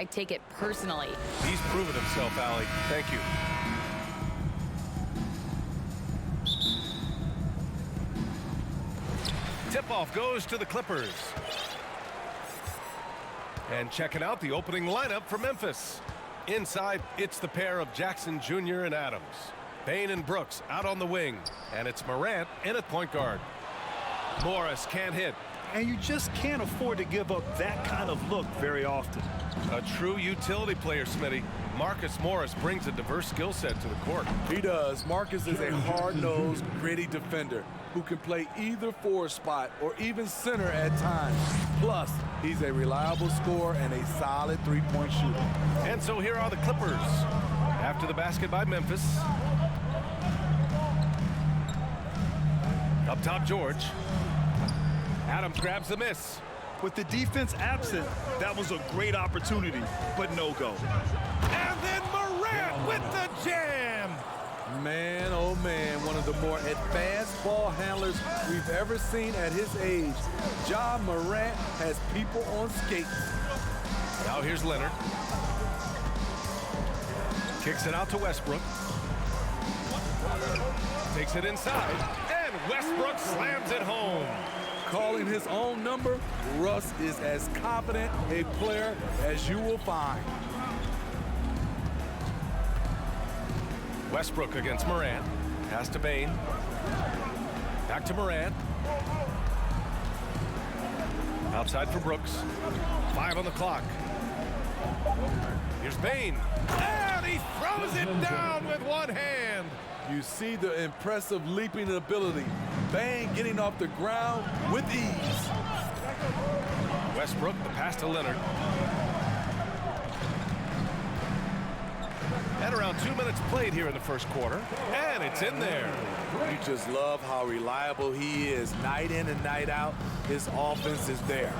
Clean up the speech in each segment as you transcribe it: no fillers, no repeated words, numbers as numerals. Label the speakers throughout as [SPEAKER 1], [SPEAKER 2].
[SPEAKER 1] take it personally.
[SPEAKER 2] He's proven himself, Allie. Thank you. Tip-off goes to the Clippers. And checking out the opening lineup for Memphis. Inside, it's the pair of Jackson Jr. and Adams. Bane and Brooks out on the wing. And it's Morant in at point guard. Morris can't hit.
[SPEAKER 3] And you just can't afford to give up that kind of look very often.
[SPEAKER 2] A true utility player, Smitty. Marcus Morris brings a diverse skill set to the court.
[SPEAKER 4] He does. Marcus is a hard-nosed, gritty defender who can play either forward spot or even center at times. Plus, he's a reliable scorer and a solid three-point shooter.
[SPEAKER 2] And so here are the Clippers. After the basket by Memphis. Up top, George. Adams grabs the miss.
[SPEAKER 3] With the defense absent, that was a great opportunity, but no go.
[SPEAKER 2] And then Morant with the jam.
[SPEAKER 4] Man, oh man, one of the more advanced ball handlers we've ever seen at his age. Ja Morant has people on skates.
[SPEAKER 2] Now here's Leonard. Kicks it out to Westbrook. Takes it inside, and Westbrook slams it home.
[SPEAKER 4] Calling his own number, Russ is as confident a player as you will find.
[SPEAKER 2] Westbrook against Morant. Pass to Bane. Back to Morant. Outside for Brooks. 5 on the clock. Here's Bane. And he throws it down with one hand.
[SPEAKER 4] You see the impressive leaping ability. Bane getting off the ground with ease.
[SPEAKER 2] Westbrook, the pass to Leonard. And around 2 minutes played here in the first quarter. And it's in there.
[SPEAKER 4] You just love how reliable he is. Night in and night out, his offense is there.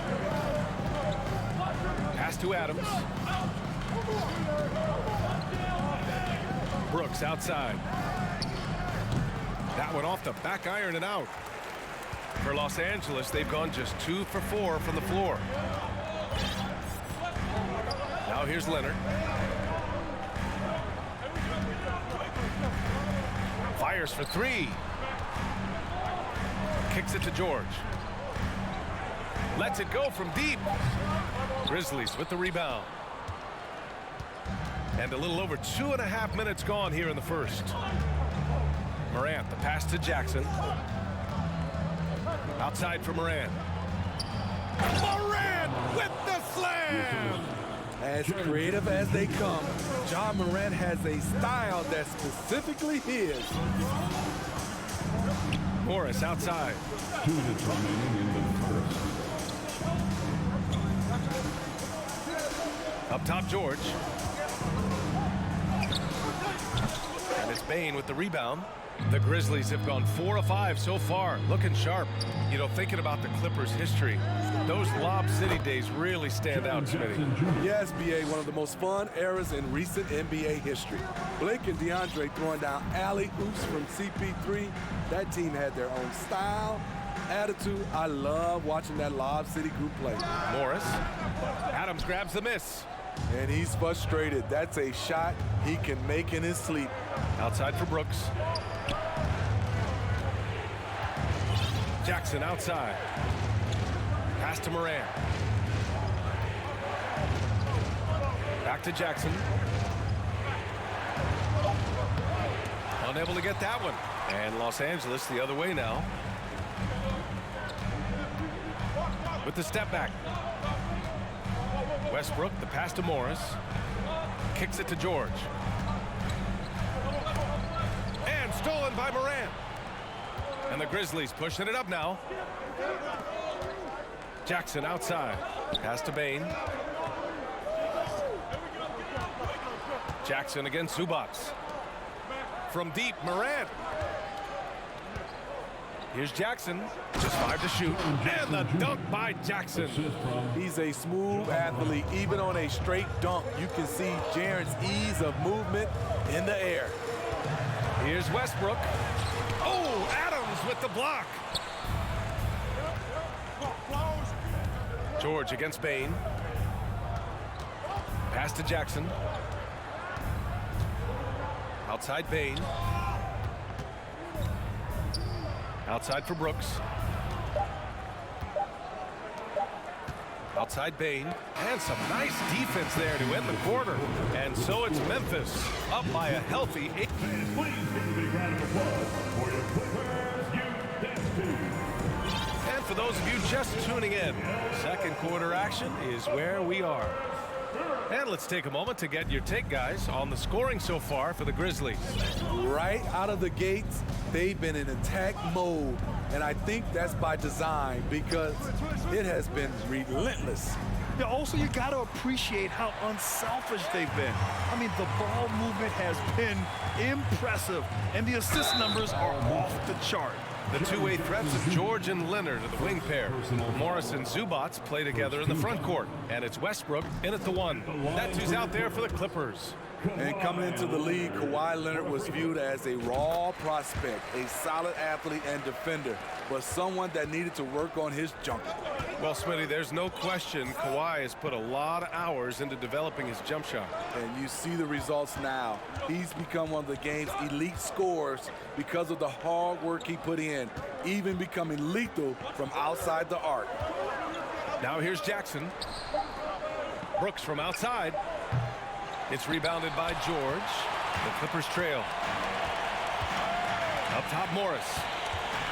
[SPEAKER 2] Pass to Adams. Brooks outside. That one off the back iron and out. For Los Angeles, they've gone just 2 for 4 from the floor. Now here's Leonard. Fires for 3. Kicks it to George. Lets it go from deep. Grizzlies with the rebound. And a little over 2.5 minutes gone here in the first. Morant, the pass to Jackson. Outside for Morant. Morant with the slam!
[SPEAKER 4] As creative as they come, Ja Morant has a style that's specifically his.
[SPEAKER 2] Morris outside.
[SPEAKER 5] 2 minutes remaining in the first.
[SPEAKER 2] Up top, George. And it's Bane with the rebound. The Grizzlies have gone 4 of 5 so far, looking sharp. You know, thinking about the Clippers' history, those Lob City days really stand out, Smitty.
[SPEAKER 4] Yes, B.A., one of the most fun eras in recent NBA history. Blake and DeAndre throwing down alley-oops from CP3. That team had their own style, attitude. I love watching that Lob City group play.
[SPEAKER 2] Morris. Adams grabs the miss.
[SPEAKER 4] And he's frustrated. That's a shot he can make in his sleep.
[SPEAKER 2] Outside for Brooks. Jackson outside. Pass to Morant. Back to Jackson. Unable to get that one. And Los Angeles the other way now. With the step back. Westbrook, the pass to Morris. Kicks it to George. And stolen by Morant. And the Grizzlies pushing it up now. Jackson outside. Pass to Bane. Jackson against Zubats. From deep, Morant. Here's Jackson. Just 5 to shoot. And the dunk by Jackson.
[SPEAKER 4] He's a smooth athlete. Even on a straight dunk, you can see Jaren's ease of movement in the air.
[SPEAKER 2] Here's Westbrook. Oh, Adams with the block. George against Bane. Pass to Jackson. Outside Bane. Outside for Brooks. Outside Bane. And some nice defense there to end the quarter. And so it's Memphis up by a healthy 8.
[SPEAKER 5] Please give a big round of applause for your Clippers,
[SPEAKER 2] And for those of you just tuning in, second quarter action is where we are. And let's take a moment to get your take, guys, on the scoring so far for the Grizzlies.
[SPEAKER 4] Right out of the gates, they've been in attack mode. And I think that's by design because it has been relentless.
[SPEAKER 3] Yeah, also, you got to appreciate how unselfish they've been. I mean, the ball movement has been impressive, and the assist numbers are off the chart.
[SPEAKER 2] The two-way threats of George and Leonard are the wing pair. Morris and Zubats play together in the front court, and it's Westbrook in at the 1. That two's out there for the Clippers.
[SPEAKER 4] And coming into the league, Kawhi Leonard was viewed as a raw prospect, a solid athlete and defender, but someone that needed to work on his jump.
[SPEAKER 2] Well, Smitty, there's no question Kawhi has put a lot of hours into developing his jump shot.
[SPEAKER 4] And you see the results now. He's become one of the game's elite scorers because of the hard work he put in, even becoming lethal from outside the arc.
[SPEAKER 2] Now here's Jackson. Brooks from outside. It's rebounded by George. The Clippers trail. Up top, Morris.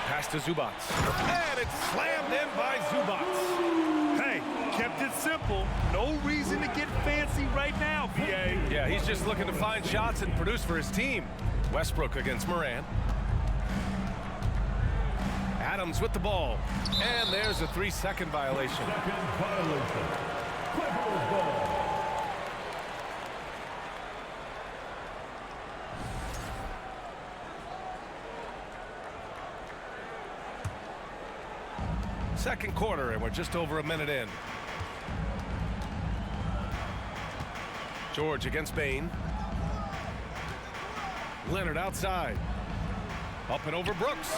[SPEAKER 2] Pass to Zubats. And it's slammed in by Zubats.
[SPEAKER 3] Hey, kept it simple. No reason to get fancy right now, PA.
[SPEAKER 2] Yeah, he's just looking to find shots and produce for his team. Westbrook against Morant. Adams with the ball. And there's a 3-second violation.
[SPEAKER 5] Clippers ball.
[SPEAKER 2] Second quarter, and we're just over a minute in. George against Bane. Leonard outside. Up and over Brooks.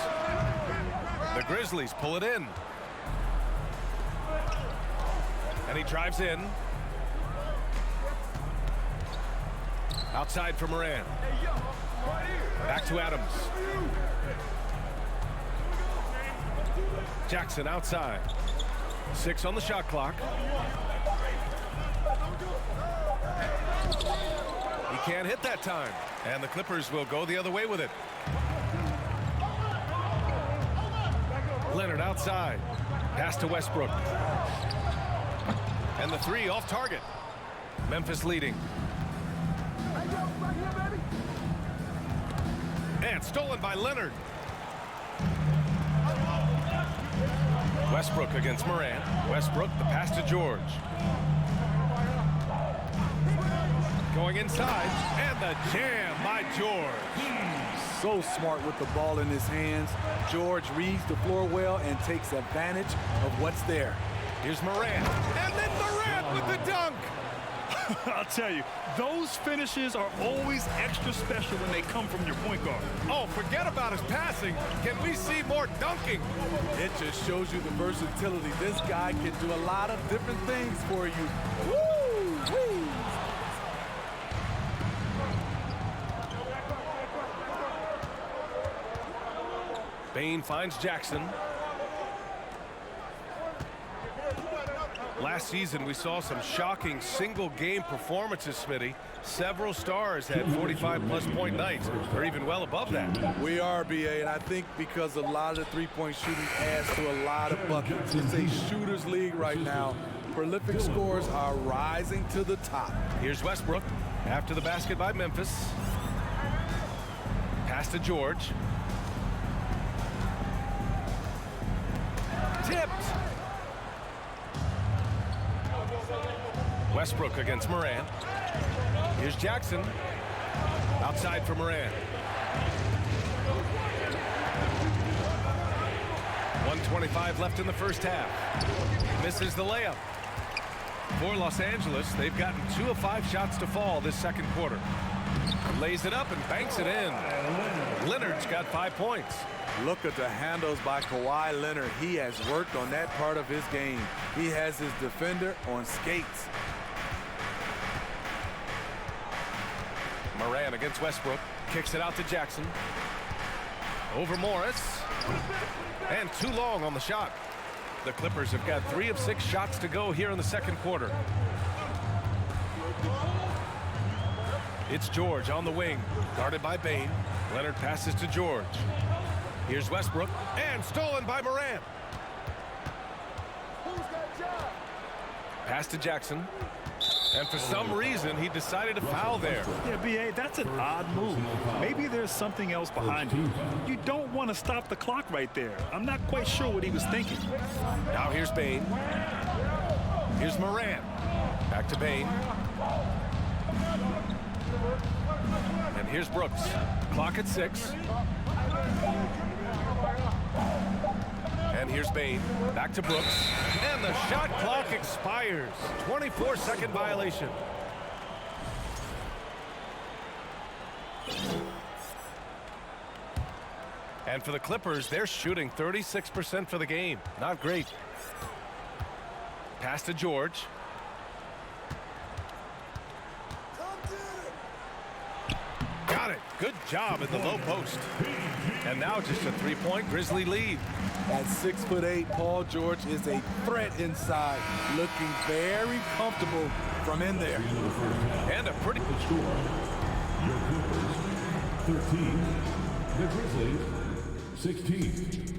[SPEAKER 2] The Grizzlies pull it in. And he drives in. Outside for Moran. Back to Adams. Jackson outside. 6 on the shot clock. He can't hit that time. And the Clippers will go the other way with it. Leonard outside. Pass to Westbrook. And the 3 off target. Memphis leading. And stolen by Leonard. Westbrook against Morant. Westbrook, the pass to George. Going inside, and the jam by George.
[SPEAKER 4] So smart with the ball in his hands. George reads the floor well and takes advantage of what's there.
[SPEAKER 2] Here's Morant, and then Morant with the dunk.
[SPEAKER 3] I'll tell you, those finishes are always extra special when they come from your point guard.
[SPEAKER 2] Oh, forget about his passing. Can we see more dunking?
[SPEAKER 4] It just shows you the versatility. This guy can do a lot of different things for you. Woo! Woo!
[SPEAKER 2] Bane finds Jackson. Last season, we saw some shocking single-game performances, Smitty. Several stars had 45-plus point nights, or even well above that.
[SPEAKER 4] We are, BA, and I think because a lot of the three-point shooting adds to a lot of buckets. It's a shooter's league right now. Prolific scores are rising to the top.
[SPEAKER 2] Here's Westbrook after the basket by Memphis. Pass to George. Tipped. Westbrook against Morant. Here's Jackson. Outside for Morant. 1:25 left in the first half. Misses the layup. For Los Angeles, they've gotten 2 of 5 shots to fall this second quarter. Lays it up and banks it in. Leonard's got 5 points.
[SPEAKER 4] Look at the handles by Kawhi Leonard. He has worked on that part of his game. He has his defender on skates.
[SPEAKER 2] Morant against Westbrook. Kicks it out to Jackson. Over Morris. And too long on the shot. The Clippers have got 3 of 6 shots to go here in the second quarter. It's George on the wing, guarded by Bane. Leonard passes to George. Here's Westbrook, and stolen by Morant. Pass to Jackson. And for some reason, he decided to foul there.
[SPEAKER 3] Yeah, B.A., that's an odd move. Maybe there's something else behind it. You don't want to stop the clock right there. I'm not quite sure what he was thinking.
[SPEAKER 2] Now here's Bane. Here's Morant. Back to Bane. And here's Brooks. Clock at 6. And here's Bane. Back to Brooks. And the shot clock expires. 24-second violation. And for the Clippers, they're shooting 36% for the game. Not great. Pass to George. Got it. Good job at the low post. And now just a 3-point Grizzly lead.
[SPEAKER 4] At 6'8", Paul George is a threat inside, looking very comfortable from in there.
[SPEAKER 2] And a pretty
[SPEAKER 5] The score, your Clippers 13, the Grizzlies 16.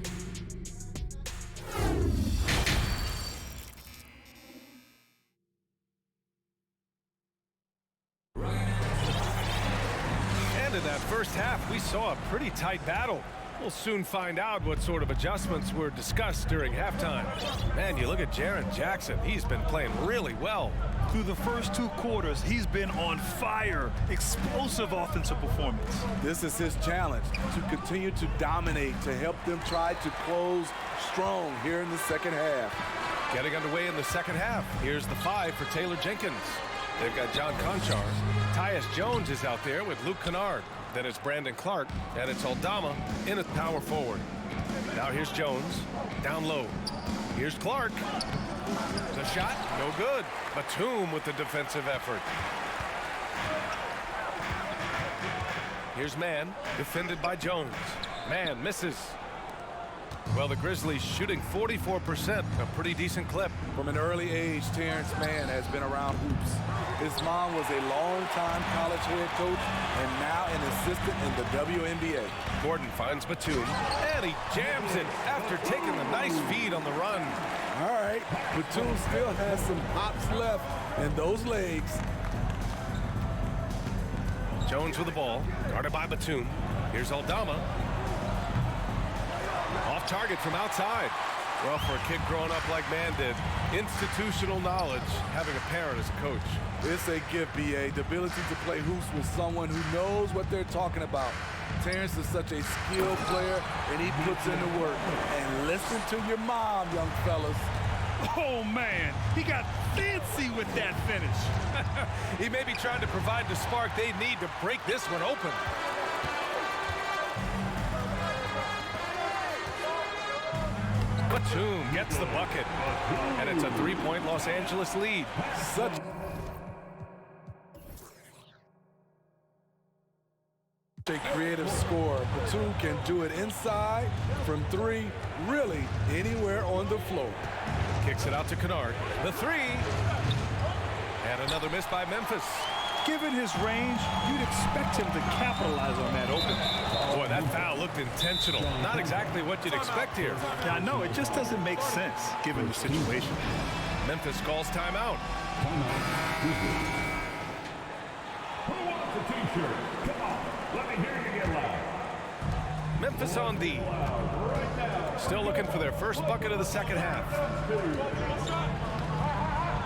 [SPEAKER 2] And in that first half, we saw a pretty tight battle. We'll soon find out what sort of adjustments were discussed during halftime. Man, you look at Jaren Jackson. He's been playing really well.
[SPEAKER 3] Through the first 2 quarters, he's been on fire. Explosive offensive performance.
[SPEAKER 4] This is his challenge, to continue to dominate, to help them try to close strong here in the second half.
[SPEAKER 2] Getting underway in the second half. Here's the 5 for Taylor Jenkins. They've got John Conchar. Tyus Jones is out there with Luke Kennard. Then it's Brandon Clark, and it's Aldama in at power forward. Now here's Jones, down low. Here's Clark. The shot, no good. Batum with the defensive effort. Here's Mann, defended by Jones. Mann misses. Well, the Grizzlies shooting 44%, a pretty decent clip.
[SPEAKER 4] From an early age, Terrence Mann has been around hoops. His mom was a long-time college head coach and now an assistant in the WNBA.
[SPEAKER 2] Gordon finds Batum, and he jams it after taking a nice feed on the run.
[SPEAKER 4] All right, Batum still has some hops left in those legs.
[SPEAKER 2] Jones with the ball, guarded by Batum. Here's Aldama. Off target from outside. Well, for a kid growing up like Mann did, institutional knowledge, having a parent as a coach.
[SPEAKER 4] It's a gift, B.A., the ability to play hoops with someone who knows what they're talking about. Terrence is such a skilled player, and he puts in the work. And listen to your mom, young fellas.
[SPEAKER 3] Oh, man, he got fancy with that finish.
[SPEAKER 2] He may be trying to provide the spark they need to break this one open. Batum gets the bucket, and it's a 3-point Los Angeles lead.
[SPEAKER 4] Such a creative scorer. Batum can do it inside, from 3, really anywhere on the floor.
[SPEAKER 2] Kicks it out to Kennard. The 3. And another miss by Memphis.
[SPEAKER 3] Given his range, you'd expect him to capitalize on that opening.
[SPEAKER 2] Boy, that foul looked intentional. Not exactly what you'd expect here.
[SPEAKER 3] Yeah, I know, it just doesn't make sense, given the situation.
[SPEAKER 2] Memphis calls timeout.
[SPEAKER 5] Who wants a t-shirt? Come on, let me hear you get loud.
[SPEAKER 2] Memphis on D. Still looking for their first bucket of the second half.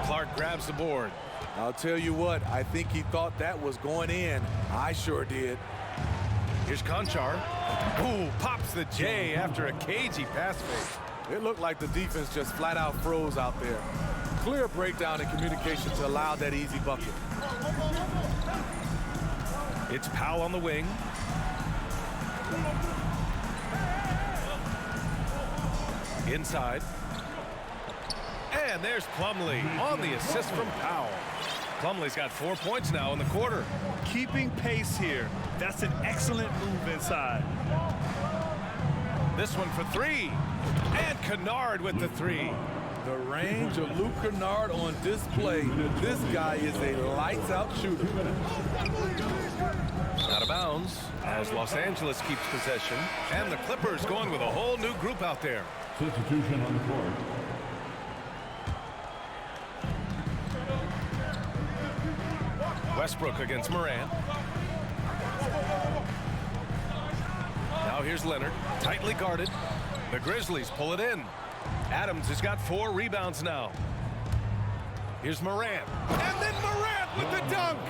[SPEAKER 2] Clark grabs the board.
[SPEAKER 4] I'll tell you what, I think he thought that was going in. I sure did.
[SPEAKER 2] Here's Conchar. Ooh, pops the J after a cagey pass fake.
[SPEAKER 4] It looked like the defense just flat out froze out there. Clear breakdown in communication to allow that easy bucket.
[SPEAKER 2] It's Powell on the wing. Inside. And there's Plumlee on the assist from Powell. Plumlee's got 4 points now in the quarter.
[SPEAKER 3] Keeping pace here. That's an excellent move inside.
[SPEAKER 2] This one for three. And Kennard with the three.
[SPEAKER 4] The range of Luke Kennard on display. This guy is a lights-out shooter.
[SPEAKER 2] Out of bounds as Los Angeles keeps possession. And the Clippers going with a whole new group out there.
[SPEAKER 5] Substitution on the court.
[SPEAKER 2] Westbrook against Morant. Now here's Leonard, tightly guarded. The Grizzlies pull it in. Adams has got 4 rebounds now. Here's Morant. And then Morant with the dunk.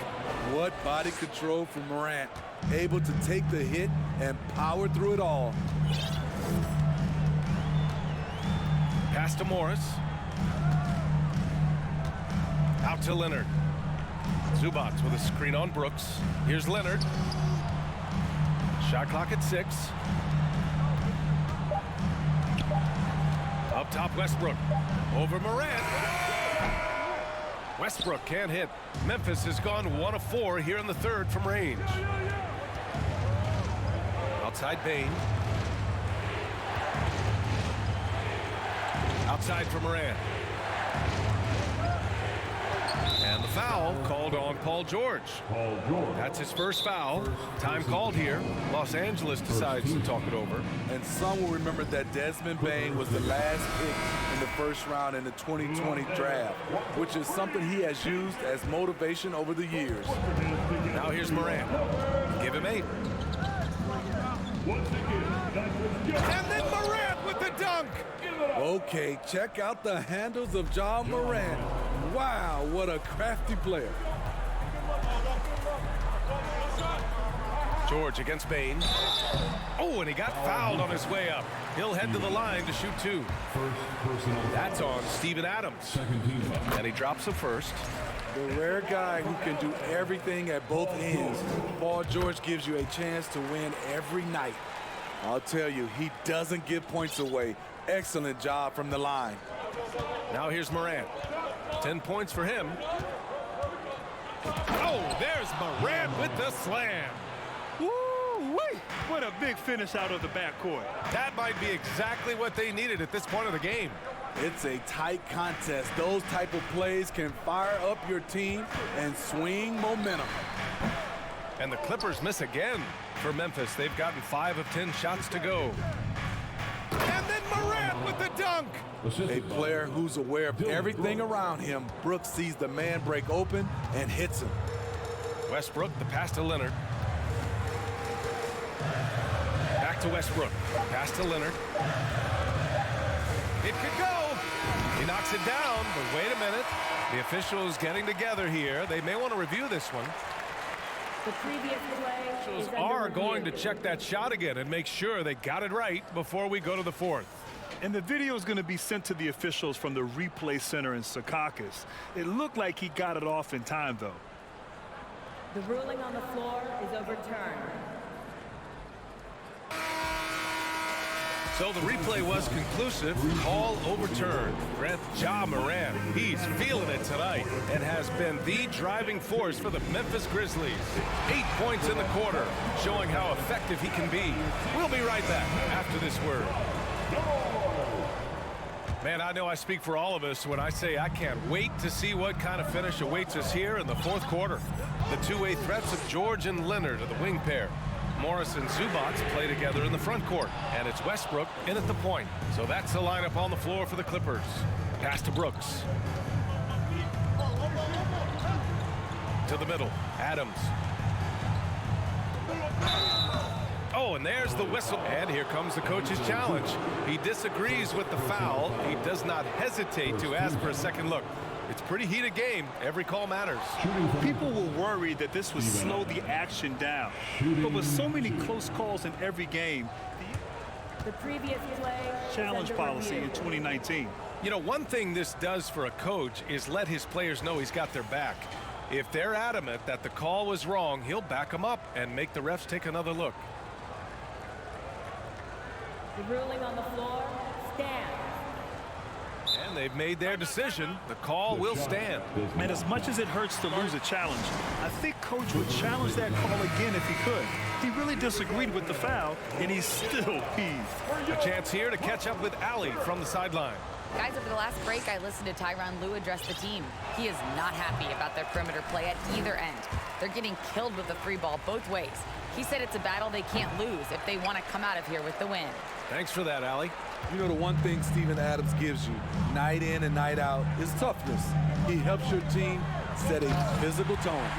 [SPEAKER 4] What body control from Morant. Able to take the hit and power through it all.
[SPEAKER 2] Pass to Morris. Out to Leonard. Zubac with a screen on Brooks. Here's Leonard. Shot clock at 6. Up top, Westbrook. Over Morant. Westbrook can't hit. Memphis has gone 1 of 4 here in the third from range. Outside Bain. Outside for Morant. And the foul called on Paul George. That's his first foul. Time called here. Los Angeles decides to talk it over.
[SPEAKER 4] And some will remember that Desmond Bain was the last pick in the first round in the 2020 draft, which is something he has used as motivation over the years.
[SPEAKER 2] Now here's Morant. Give him 8. And then Morant with the dunk.
[SPEAKER 4] Okay, check out the handles of Ja Morant. Wow, what a crafty player.
[SPEAKER 2] George against Bain. Oh, and he got fouled on his way up. He'll head to the line to shoot 2. That's on Steven Adams. And he drops a first.
[SPEAKER 4] The rare guy who can do everything at both ends. Paul George gives you a chance to win every night. I'll tell you, he doesn't give points away. Excellent job from the line.
[SPEAKER 2] Now here's Morant. 10 points for him. Oh, there's Morant with the slam.
[SPEAKER 3] Woo-wee! What a big finish out of the backcourt.
[SPEAKER 2] That might be exactly what they needed at this point of the game.
[SPEAKER 4] It's a tight contest. Those type of plays can fire up your team and swing momentum.
[SPEAKER 2] And the Clippers miss again. For Memphis, they've gotten 5 of 10 shots to go. And then Morant with the dunk.
[SPEAKER 4] A player who's aware of everything around him. Brooks sees the man break open and hits him.
[SPEAKER 2] Westbrook, the pass to Leonard. Back to Westbrook. Pass to Leonard. It could go. He knocks it down, but wait a minute. The officials getting together here. They may want to review this one.
[SPEAKER 1] The previous play is
[SPEAKER 2] Are going to check that shot again and make sure they got it right before we go to the 4th.
[SPEAKER 3] And the video is going to be sent to the officials from the replay center in Secaucus. It looked like he got it off in time, though.
[SPEAKER 1] The ruling on the floor is overturned.
[SPEAKER 2] So the replay was conclusive. Call overturned. Grant Ja Morant. He's feeling it tonight and has been the driving force for the Memphis Grizzlies. 8 points in the quarter, showing how effective he can be. We'll be right back after this word. Man, I know I speak for all of us when I say I can't wait to see what kind of finish awaits us here in the 4th quarter. The two-way threats of George and Leonard are the wing pair. Morris and Zubac play together in the front court, and it's Westbrook in at the point. So that's the lineup on the floor for the Clippers. Pass to Brooks. To the middle, Adams. Oh, and there's the whistle. And here comes the coach's challenge. He disagrees with the foul. He does not hesitate to ask for a second look. It's a pretty heated game. Every call matters.
[SPEAKER 3] People were worried that this would slow the action down. But with so many close calls in every game,
[SPEAKER 1] The previous play is
[SPEAKER 3] challenge
[SPEAKER 1] under
[SPEAKER 3] policy
[SPEAKER 1] review.
[SPEAKER 3] in 2019.
[SPEAKER 2] You know, one thing this does for a coach is let his players know he's got their back. If they're adamant that the call was wrong, he'll back them up and make the refs take another look.
[SPEAKER 1] The ruling on the floor stands.
[SPEAKER 2] And And they've made their decision. The call will stand.
[SPEAKER 3] And as much as it hurts to lose a challenge, I think Coach would challenge that call again if he could. He really disagreed with the foul, and he's still peeved.
[SPEAKER 2] A chance here to catch up with Allie from the sideline.
[SPEAKER 6] Guys, over the last break, I listened to Tyronn Lue address the team. He is not happy about their perimeter play at either end. They're getting killed with the free ball both ways. He said it's a battle they can't lose if they want to come out of here with the win.
[SPEAKER 2] Thanks for that, Allie.
[SPEAKER 4] You know, the one thing Steven Adams gives you, night in and night out, is toughness. He helps your team set a physical tone.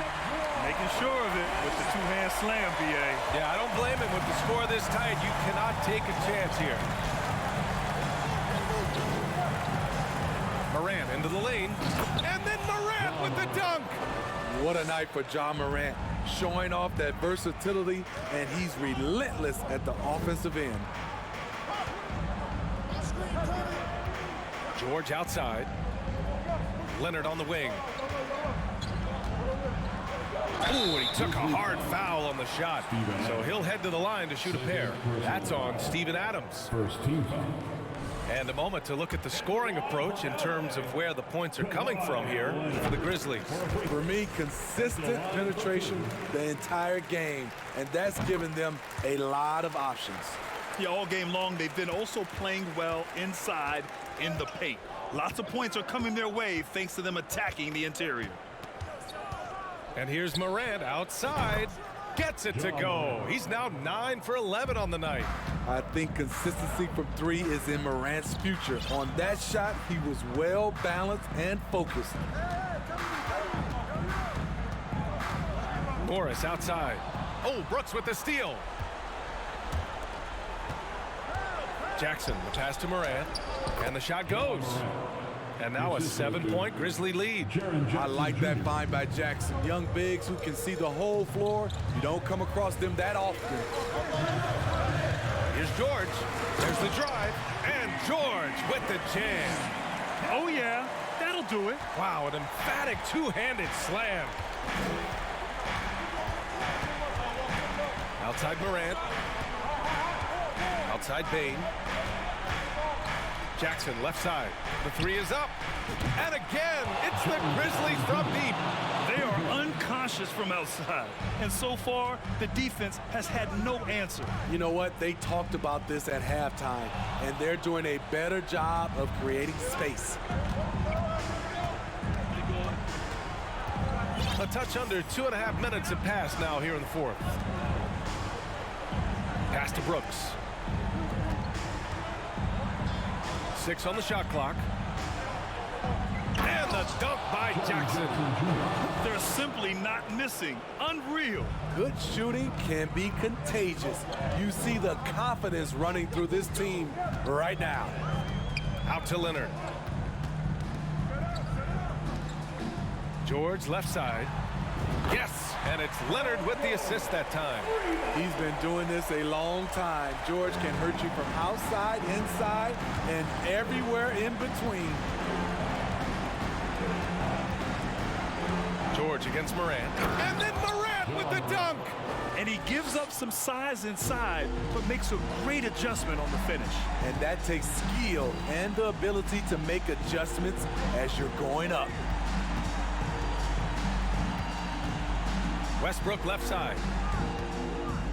[SPEAKER 3] Making sure of it with the two-hand slam, B.A.
[SPEAKER 2] Yeah, I don't blame him. With the score this tight, you cannot take a chance here. Morant into the lane, and then Morant with the dunk.
[SPEAKER 4] What a night for Ja Morant, showing off that versatility, and he's relentless at the offensive end.
[SPEAKER 2] George outside. Leonard on the wing. Ooh, and he took a hard foul on the shot. So he'll head to the line to shoot a pair. That's on Steven Adams.
[SPEAKER 5] First team foul.
[SPEAKER 2] And a moment to look at the scoring approach in terms of where the points are coming from here for the Grizzlies.
[SPEAKER 4] For me, consistent penetration the entire game, and that's given them a lot of options.
[SPEAKER 3] Yeah, all game long, they've been also playing well inside in the paint. Lots of points are coming their way thanks to them attacking the interior.
[SPEAKER 2] And here's Morant outside. Gets it to go. He's now 9 for 11 on the night.
[SPEAKER 4] I think consistency from three is in Morant's future. On that shot, he was well balanced and focused.
[SPEAKER 2] Morris outside. Oh, Brooks with the steal. Jackson, the pass to Morant, and the shot goes. And now a 7-point Grizzly lead.
[SPEAKER 4] I like that find by Jackson. Young bigs who can see the whole floor. You don't come across them that often.
[SPEAKER 2] Here's George. There's the drive. And George with the jam.
[SPEAKER 3] Oh, yeah, that'll do it.
[SPEAKER 2] Wow, an emphatic two-handed slam. Outside Morant. Outside Bain. Jackson left side. The three is up. And again, it's the Grizzlies from deep.
[SPEAKER 3] They are unconscious from outside. And so far, the defense has had no answer.
[SPEAKER 4] You know what? They talked about this at halftime, and they're doing a better job of creating space.
[SPEAKER 2] A touch under 2.5 minutes have passed now here in the fourth. Pass to Brooks. 6 on the shot clock. And the dunk by Jackson.
[SPEAKER 3] They're simply not missing. Unreal.
[SPEAKER 4] Good shooting can be contagious. You see the confidence running through this team right now.
[SPEAKER 2] Out to Leonard. George left side. Yes, and it's Leonard with the assist that time.
[SPEAKER 4] He's been doing this a long time. George can hurt you from outside, inside, and everywhere in between.
[SPEAKER 2] George against Morant. And then Morant with the dunk.
[SPEAKER 3] And he gives up some size inside, but makes a great adjustment on the finish.
[SPEAKER 4] And that takes skill and the ability to make adjustments as you're going up.
[SPEAKER 2] Westbrook left side.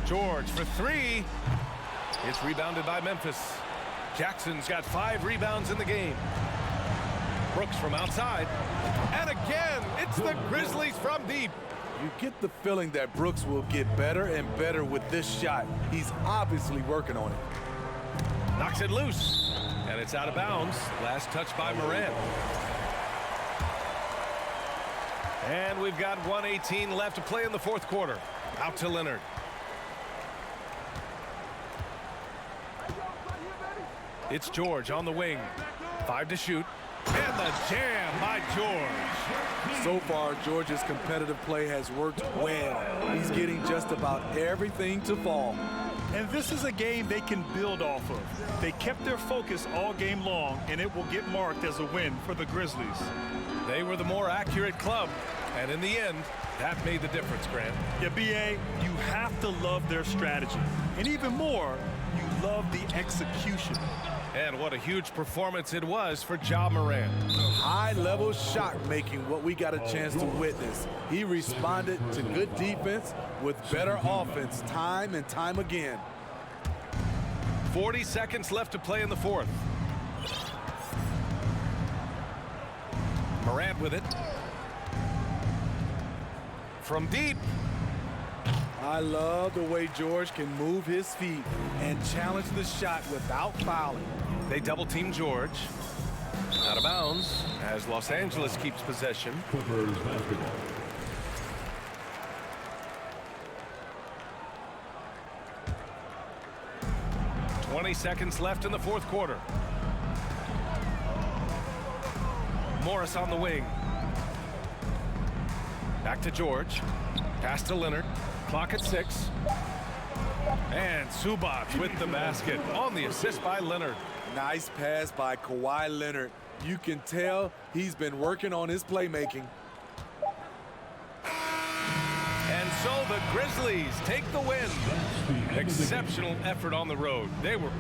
[SPEAKER 2] George for 3. It's rebounded by Memphis. Jackson's got 5 rebounds in the game. Brooks from outside. And again, it's the Grizzlies from deep.
[SPEAKER 4] You get the feeling that Brooks will get better and better with this shot. He's obviously working on it.
[SPEAKER 2] Knocks it loose. And it's out of bounds. Last touch by Morant. And we've got 1:18 left to play in the fourth quarter. Out to Leonard. It's George on the wing. 5 to shoot. And the jam by George.
[SPEAKER 4] So far, George's competitive play has worked well. He's getting just about everything to fall.
[SPEAKER 3] And this is a game they can build off of. They kept their focus all game long, and it will get marked as a win for the Grizzlies.
[SPEAKER 2] They were the more accurate club, and in the end, that made the difference, Grant.
[SPEAKER 3] Yeah, B.A., you have to love their strategy. And even more, you love the execution.
[SPEAKER 2] And what a huge performance it was for Ja Morant.
[SPEAKER 4] High-level shot making, what we got a chance to witness. He responded to good defense with better offense time and time again.
[SPEAKER 2] 40 seconds left to play in the fourth. Morant with it. From deep.
[SPEAKER 4] I love the way George can move his feet and challenge the shot without fouling.
[SPEAKER 2] They double-team George. Out of bounds as Los Angeles keeps possession.
[SPEAKER 5] Clippers basketball.
[SPEAKER 2] .20 seconds left in the fourth quarter. Morris on the wing. Back to George. Pass to Leonard. Clock at 6. And Zubac with the basket on the assist by Leonard.
[SPEAKER 4] Nice pass by Kawhi Leonard. You can tell he's been working on his playmaking.
[SPEAKER 2] And so the Grizzlies take the win. Exceptional effort on the road. They were